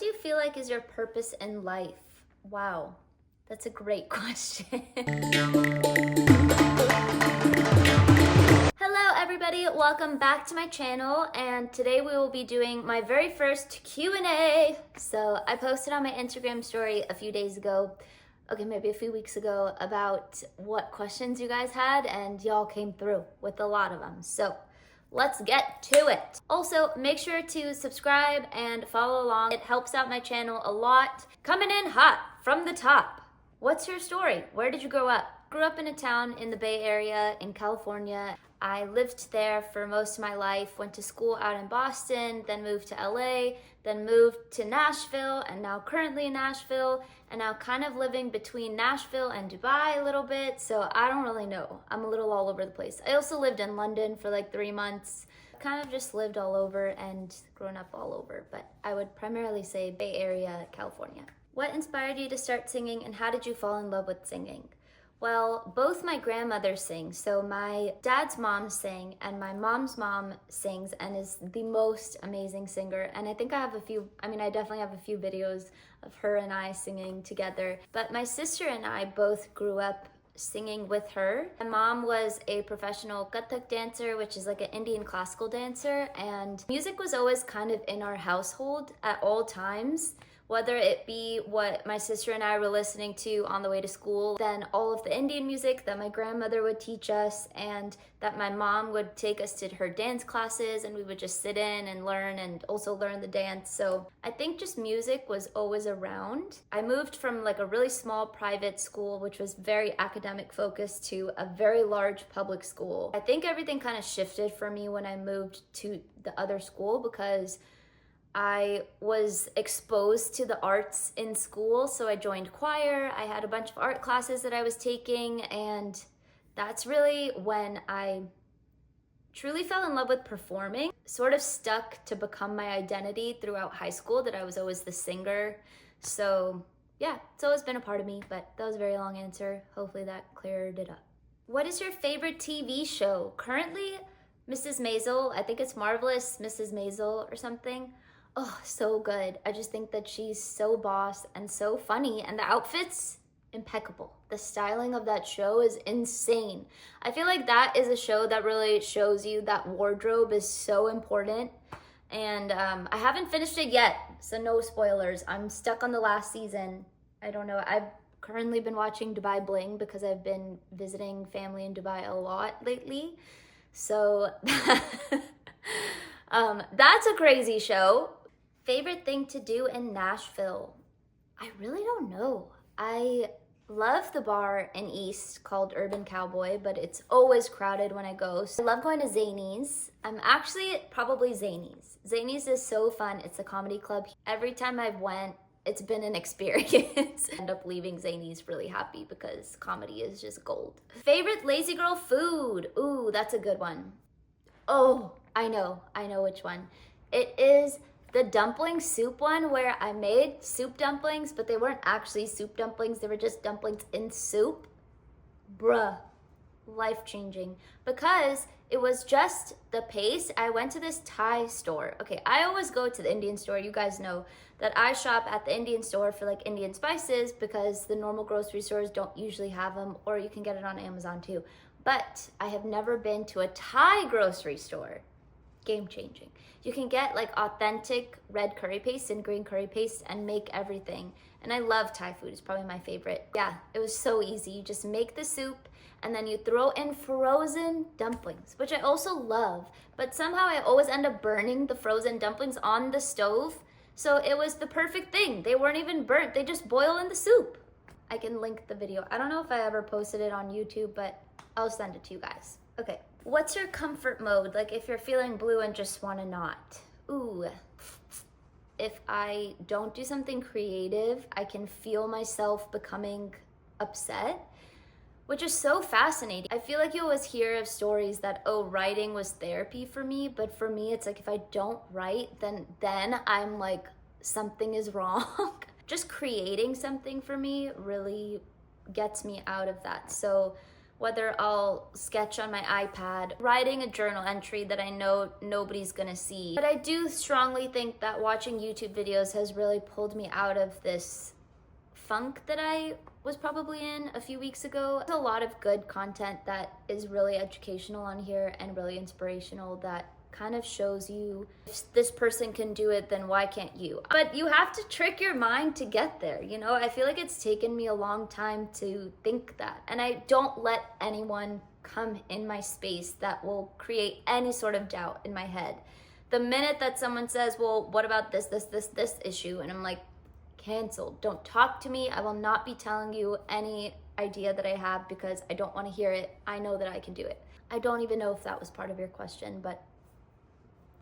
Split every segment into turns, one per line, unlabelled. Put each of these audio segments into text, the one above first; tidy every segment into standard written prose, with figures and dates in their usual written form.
What do you feel like is your purpose in life? Wow, that's a great question. Hello everybody, welcome back to my channel, and today we will be doing my very first Q&A. So I posted on my Instagram story a few days ago, okay, maybe a few weeks ago, about what questions you guys had, and y'all came through with a lot of them. So let's get to it. Also, make sure to subscribe and follow along. It helps out my channel a lot. Coming in hot from the top. What's your story? Where did you grow up? Grew up in a town in the Bay Area in California. I lived there for most of my life, went to school out in Boston, then moved to LA, then moved to Nashville, and now currently in Nashville, and now kind of living between Nashville and Dubai a little bit, so I don't really know. I'm a little all over the place. I also lived in London for like 3 months. Kind of just lived all over and grown up all over, but I would primarily say Bay Area, California. What inspired you to start singing, and how did you fall in love with singing? Well, both my grandmothers sing. So my dad's mom sang and my mom's mom sings and is the most amazing singer. And I think I definitely have a few videos of her and I singing together. But my sister and I both grew up singing with her. My mom was a professional Kathak dancer, which is like an Indian classical dancer. And music was always kind of in our household at all times. Whether it be what my sister and I were listening to on the way to school, then all of the Indian music that my grandmother would teach us, and that my mom would take us to her dance classes, and we would just sit in and learn, and also learn the dance. So I think just music was always around. I moved from like a really small private school, which was very academic focused, to a very large public school. I think everything kind of shifted for me when I moved to the other school, because I was exposed to the arts in school, so I joined choir. I had a bunch of art classes that I was taking, and that's really when I truly fell in love with performing. Sort of stuck to become my identity throughout high school, that I was always the singer. So yeah, it's always been a part of me, but that was a very long answer. Hopefully that cleared it up. What is your favorite TV show? Currently, Mrs. Maisel. I think it's Marvelous Mrs. Maisel or something. Oh, so good. I just think that she's so boss and so funny, and the outfits, impeccable. The styling of that show is insane. I feel like that is a show that really shows you that wardrobe is so important. And I haven't finished it yet, so no spoilers. I'm stuck on the last season. I don't know. I've currently been watching Dubai Bling because I've been visiting family in Dubai a lot lately. So that's a crazy show. Favorite thing to do in Nashville? I really don't know. I love the bar in East called Urban Cowboy, but it's always crowded when I go. So I love going to Zanies. I'm actually probably Zanies. Zanies is so fun. It's a comedy club. Every time I've went, it's been an experience. I end up leaving Zanies really happy because comedy is just gold. Favorite lazy girl food? Ooh, that's a good one. Oh, I know which one. It is the dumpling soup one, where I made soup dumplings, but they weren't actually soup dumplings. They were just dumplings in soup. Bruh, life-changing. Because it was just the paste. I went to this Thai store. Okay, I always go to the Indian store. You guys know that I shop at the Indian store for like Indian spices, because the normal grocery stores don't usually have them, or you can get it on Amazon too. But I have never been to a Thai grocery store. Game changing. You can get like authentic red curry paste and green curry paste and make everything. And I love Thai food. It's probably my favorite. Yeah, it was so easy. You just make the soup and then you throw in frozen dumplings, which I also love. But somehow I always end up burning the frozen dumplings on the stove. So it was the perfect thing. They weren't even burnt. They just boil in the soup. I can link the video. I don't know if I ever posted it on YouTube, but I'll send it to you guys. Okay. What's your comfort mode? Like if you're feeling blue and just want to not. Ooh. If I don't do something creative, I can feel myself becoming upset, which is so fascinating. I feel like you always hear of stories that, oh, writing was therapy for me. But for me, it's like if I don't write, then I'm like, something is wrong. Just creating something for me really gets me out of that. So whether I'll sketch on my iPad, writing a journal entry that I know nobody's gonna see. But I do strongly think that watching YouTube videos has really pulled me out of this funk that I was probably in a few weeks ago. There's a lot of good content that is really educational on here and really inspirational that kind of shows you if this person can do it, then why can't you? But you have to trick your mind to get there, you know? I feel like it's taken me a long time to think that. And I don't let anyone come in my space that will create any sort of doubt in my head. The minute that someone says, well, what about this issue? And I'm like, canceled. Don't talk to me. I will not be telling you any idea that I have because I don't want to hear it. I know that I can do it. I don't even know if that was part of your question, but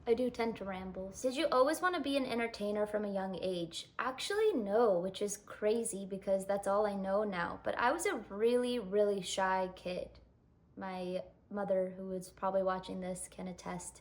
I do tend to ramble. Did you always want to be an entertainer from a young age? Actually, no, which is crazy because that's all I know now. But I was a really, really shy kid. My mother, who is probably watching this, can attest.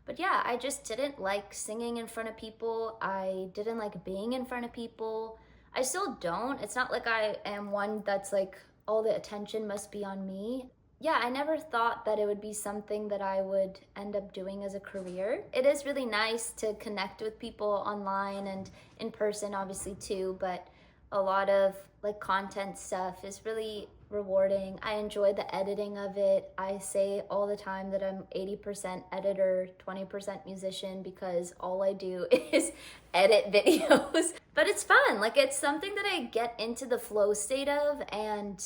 But yeah, I just didn't like singing in front of people. I didn't like being in front of people. I still don't. It's not like I am one that's like, all the attention must be on me. Yeah, I never thought that it would be something that I would end up doing as a career. It is really nice to connect with people online and in person, obviously, too, but a lot of like content stuff is really rewarding. I enjoy the editing of it. I say all the time that I'm 80% editor, 20% musician because all I do is edit videos. But it's fun. Like, it's something that I get into the flow state of, and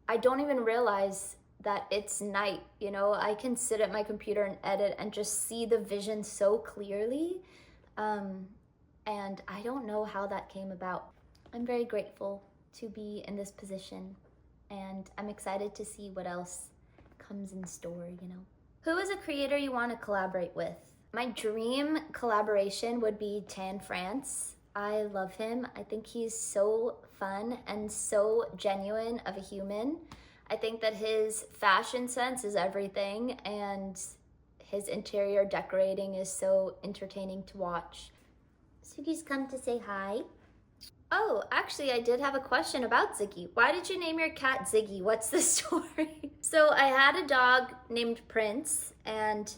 I don't even realize that it's night, you know? I can sit at my computer and edit and just see the vision so clearly. And I don't know how that came about. I'm very grateful to be in this position, and I'm excited to see what else comes in store, you know? Who is a creator you want to collaborate with? My dream collaboration would be Tan France. I love him. I think he's so fun and so genuine of a human. I think that his fashion sense is everything, and his interior decorating is so entertaining to watch. Ziggy's come to say hi. Oh, actually, I did have a question about Ziggy. Why did you name your cat Ziggy? What's the story? So I had a dog named Prince, and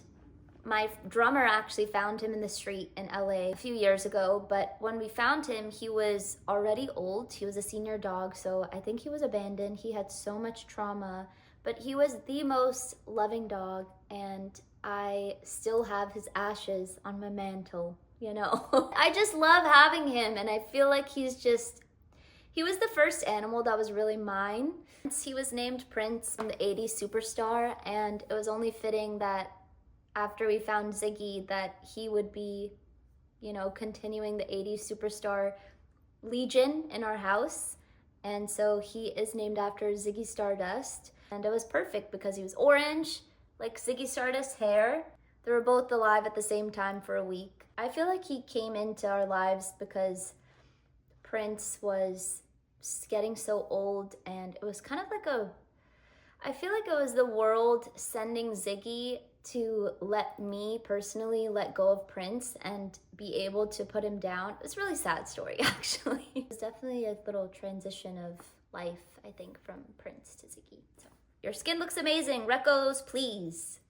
my drummer actually found him in the street in LA a few years ago, but when we found him, he was already old. He was a senior dog, so I think he was abandoned. He had so much trauma, but he was the most loving dog, and I still have his ashes on my mantle, you know? I just love having him, and I feel like he was the first animal that was really mine. He was named Prince from the 80s superstar, and it was only fitting that after we found Ziggy that he would be, you know, continuing the 80s superstar legion in our house. And so he is named after Ziggy Stardust. And it was perfect because he was orange, like Ziggy Stardust's hair. They were both alive at the same time for a week. I feel like he came into our lives because Prince was getting so old, and it was kind of like I feel like it was the world sending Ziggy to let me personally let go of Prince and be able to put him down. It's a really sad story, actually. It's definitely a little transition of life, I think, from Prince to Ziggy. So, your skin looks amazing. Recos, please.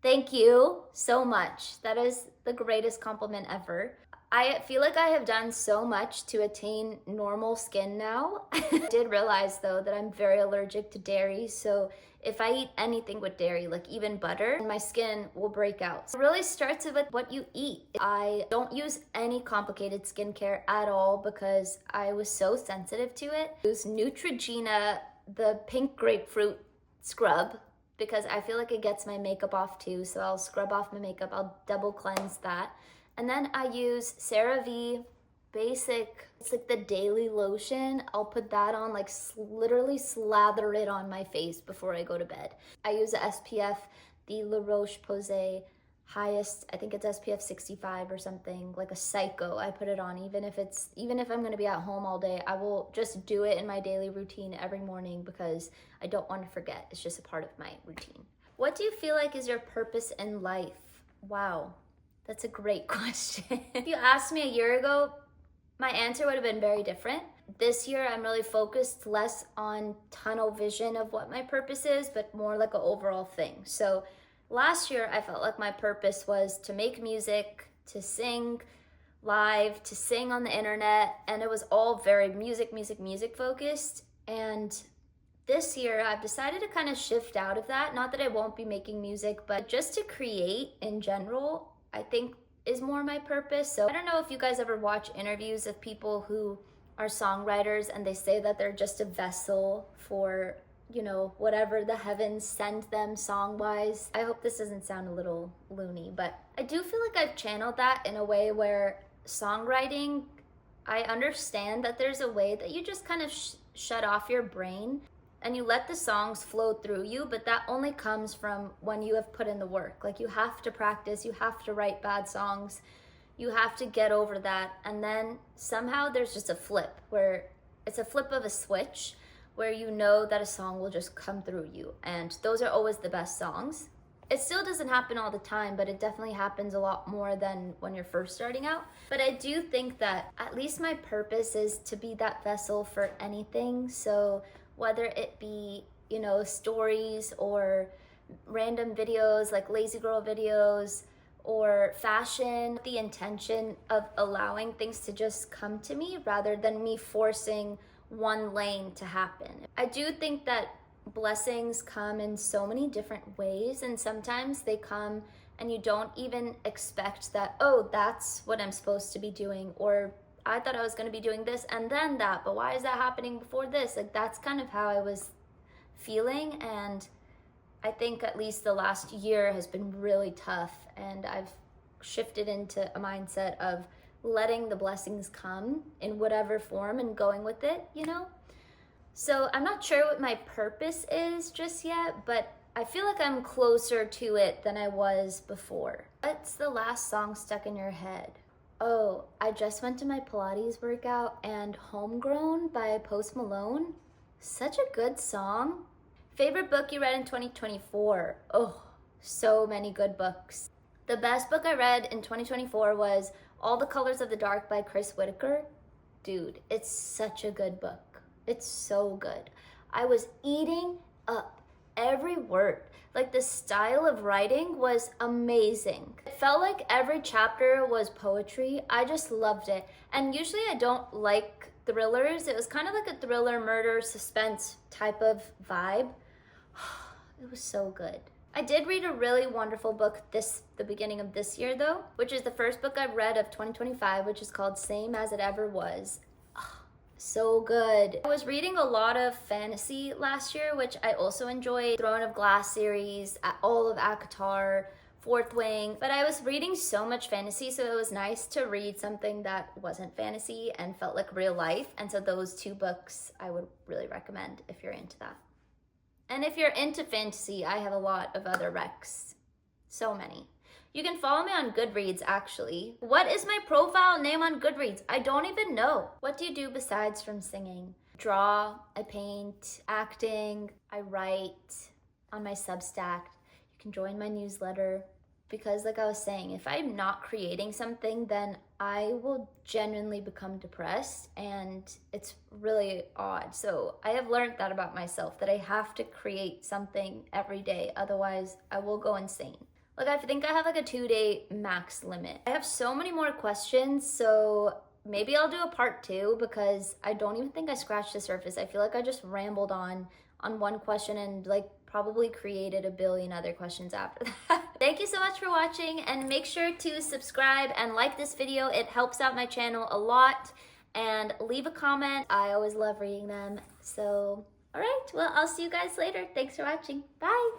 Thank you so much. That is the greatest compliment ever. I feel like I have done so much to attain normal skin now. I did realize, though, that I'm very allergic to dairy, so if I eat anything with dairy, like even butter, my skin will break out. It really starts with what you eat. I don't use any complicated skincare at all because I was so sensitive to it. I use Neutrogena, the pink grapefruit scrub, because I feel like it gets my makeup off too, so I'll scrub off my makeup, I'll double cleanse that. And then I use CeraVe Basic, it's like the daily lotion. I'll put that on, like literally slather it on my face before I go to bed. I use a SPF, the La Roche-Posay highest, I think it's SPF 65 or something, like a psycho. I put it on even if I'm gonna be at home all day, I will just do it in my daily routine every morning because I don't want to forget. It's just a part of my routine. What do you feel like is your purpose in life? Wow. That's a great question. If you asked me a year ago, my answer would have been very different. this year I'm really focused less on tunnel vision of what my purpose is, but more like an overall thing. So last year I felt like my purpose was to make music, to sing live, to sing on the internet, and it was all very music focused. And this year I've decided to kind of shift out of that. Not that I won't be making music, but just to create in general, I think is more my purpose. So I don't know if you guys ever watch interviews of people who are songwriters and they say that they're just a vessel for, you know, whatever the heavens send them song-wise. I hope this doesn't sound a little loony, but I do feel like I've channeled that in a way where songwriting, I understand that there's a way that you just kind of shut off your brain and you let the songs flow through you, but that only comes from when you have put in the work. Like, you have to practice, you have to write bad songs, you have to get over that, and then somehow there's just a flip, where it's a flip of a switch, where you know that a song will just come through you, and those are always the best songs. It still doesn't happen all the time, but it definitely happens a lot more than when you're first starting out. But I do think that at least my purpose is to be that vessel for anything. So whether it be, you know, stories or random videos like lazy girl videos or fashion, the intention of allowing things to just come to me rather than me forcing one lane to happen. I do think that blessings come in so many different ways, and sometimes they come and you don't even expect that, oh, that's what I'm supposed to be doing, or I thought I was going to be doing this and then that, but why is that happening before this? Like, that's kind of how I was feeling, and I think at least the last year has been really tough, and I've shifted into a mindset of letting the blessings come in whatever form and going with it, you know? So I'm not sure what my purpose is just yet, but I feel like I'm closer to it than I was before. What's the last song stuck in your head? Oh, I just went to my Pilates workout, and Homegrown by Post Malone. Such a good song. Favorite book you read in 2024? Oh, so many good books. The best book I read in 2024 was All the Colors of the Dark by Chris Whitaker. Dude, it's such a good book. It's so good. I was eating up every word. Like, the style of writing was amazing. It felt like every chapter was poetry. I just loved it. And usually I don't like thrillers. It was kind of like a thriller, murder, suspense type of vibe. It was so good. I did read a really wonderful book the beginning of this year though, which is the first book I've read of 2025, which is called Same as It Ever Was. So good. I was reading a lot of fantasy last year, which I also enjoyed. Throne of Glass series, all of ACOTAR, Fourth Wing. But I was reading so much fantasy, so it was nice to read something that wasn't fantasy and felt like real life. And so those two books I would really recommend if you're into that. And if you're into fantasy, I have a lot of other recs. So many. You can follow me on Goodreads, actually. What is my profile name on Goodreads? I don't even know. What do you do besides from singing? Draw, I paint, acting, I write on my Substack. You can join my newsletter. Because like I was saying, if I'm not creating something, then I will genuinely become depressed, and it's really odd. So I have learned that about myself, that I have to create something every day. Otherwise, I will go insane. Like, I think I have like a 2-day max limit. I have so many more questions, so maybe I'll do a part 2 because I don't even think I scratched the surface. I feel like I just rambled on one question and like probably created a billion other questions after that. Thank you so much for watching, and make sure to subscribe and like this video. It helps out my channel a lot, and leave a comment. I always love reading them. So, all right, well, I'll see you guys later. Thanks for watching. Bye.